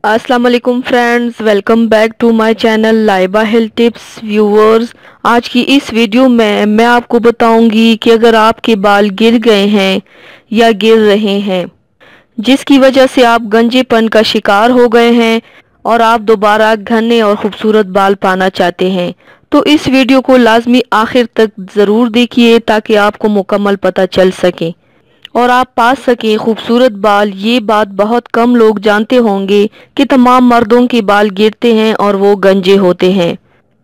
अस्सलाम वालेकुम friends, welcome back to my channel Laiba health tips. Viewers, आज की इस वीडियो में मैं आपको बताऊंगी कि अगर आपके बाल गिर गए हैं या गिर रहे हैं, जिसकी वजह से आप गंजेपन का शिकार हो गए हैं और आप दोबारा घने और खूबसूरत बाल पाना चाहते हैं, तो इस वीडियो को लाजमी आखिर तक ज़रूर देखिए ताकि आपको मुकम्मल पता चल सके और आप पा सकें खूबसूरत बाल। ये बात बहुत कम लोग जानते होंगे कि तमाम मर्दों के बाल गिरते हैं और वो गंजे होते हैं,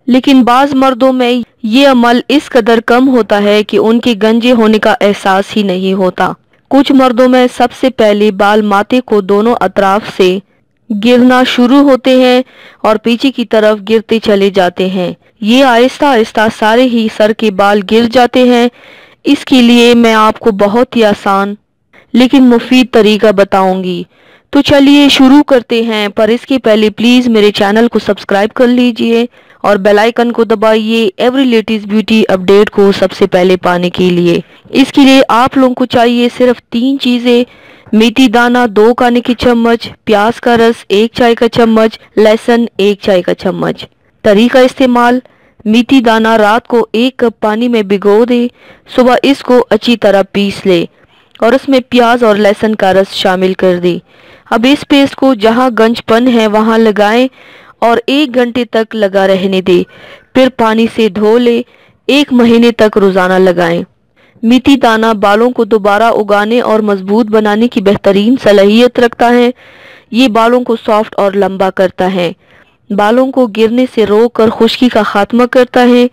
लेकिन बाज मर्दों में ये अमल इस कदर कम होता है कि उनके गंजे होने का एहसास ही नहीं होता। कुछ मर्दों में सबसे पहले बाल माथे को दोनों अतराफ से गिरना शुरू होते हैं और पीछे की तरफ गिरते चले जाते हैं। ये आहिस्ता आहिस्ता सारे ही सर के बाल गिर जाते हैं। इसके लिए मैं आपको बहुत ही आसान लेकिन मुफीद तरीका बताऊंगी, तो चलिए शुरू करते हैं। पर इसके पहले प्लीज मेरे चैनल को सब्सक्राइब कर लीजिए और बेल आइकन को दबाइए एवरी लेटेस्ट ब्यूटी अपडेट को सबसे पहले पाने के लिए। इसके लिए आप लोगों को चाहिए सिर्फ 3 चीजें: मेथी दाना 2 खाने के चम्मच, प्याज का रस 1 चाय का चम्मच, लहसुन 1 चाय का चम्मच। तरीका इस्तेमाल: मेथी दाना रात को 1 कप पानी में भिगो दे, सुबह इसको अच्छी तरह पीस ले और उसमें प्याज और लहसुन का रस शामिल कर दे। अब इस पेस्ट को जहां गंजपन है वहां लगाएं और 1 घंटे तक लगा रहने दे, फिर पानी से धो ले। 1 महीने तक रोजाना लगाएं। मेथी दाना बालों को दोबारा उगाने और मजबूत बनाने की बेहतरीन सलाहियत रखता है। ये बालों को सॉफ्ट और लंबा करता है, बालों को गिरने से रोककर खुश्की का खात्मा करता है।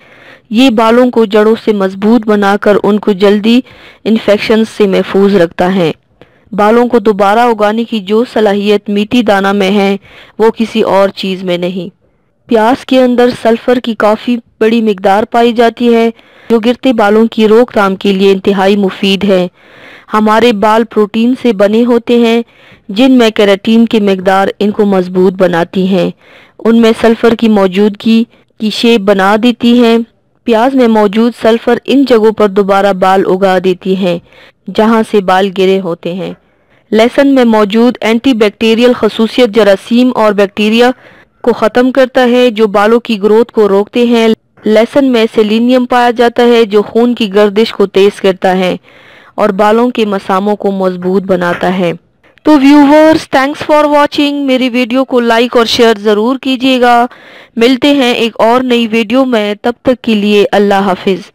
ये बालों को जड़ों से मजबूत बनाकर उनको जल्दी इन्फेक्शन से महफूज रखता है। बालों को दोबारा उगाने की जो सलाहियत मेथी दाना में है वो किसी और चीज में नहीं। प्याज के अंदर सल्फर की काफी बड़ी मिकदार पाई जाती है, जो गिरते बालों की रोकथाम के लिए इंतहाई मुफीद है। हमारे बाल प्रोटीन से बने होते हैं, जिनमें केराटिन की मिकदार इनको मजबूत बनाती है। उनमें सल्फर की मौजूदगी की शेप बना देती है। प्याज में मौजूद सल्फर इन जगहों पर दोबारा बाल उगा देती है जहां से बाल गिरे होते हैं। लहसुन में मौजूद एंटीबैक्टीरियल खसूसियत जरासीम और बैक्टीरिया को ख़त्म करता है, जो बालों की ग्रोथ को रोकते हैं। लहसुन में सेलेनियम पाया जाता है, जो खून की गर्दिश को तेज करता है और बालों के मसामों को मजबूत बनाता है। तो व्यूवर्स, थैंक्स फॉर वॉचिंग। मेरी वीडियो को लाइक और शेयर ज़रूर कीजिएगा। मिलते हैं एक और नई वीडियो में, तब तक के लिए अल्लाह हाफिज़।